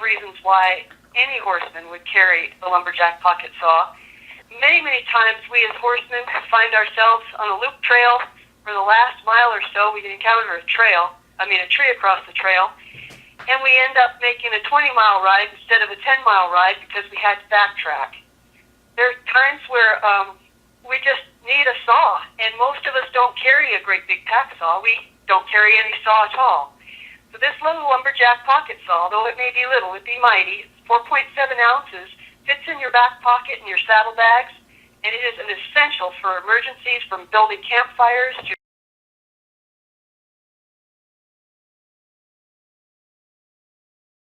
reasons why any horseman would carry the lumberjack pocket saw. Many, many times we as horsemen find ourselves on a loop trail. For the last mile or so, we encounter a tree across the trail, and we end up making a 20-mile ride instead of a 10-mile ride because we had to backtrack. There are times where we just need a saw, and most of us don't carry a great big pack saw. We don't carry any saw at all. So this little lumberjack pocket saw, though it may be little, it be mighty, 4.7 ounces, fits in your back pocket and your saddlebags, and it is an essential for emergencies from building campfires to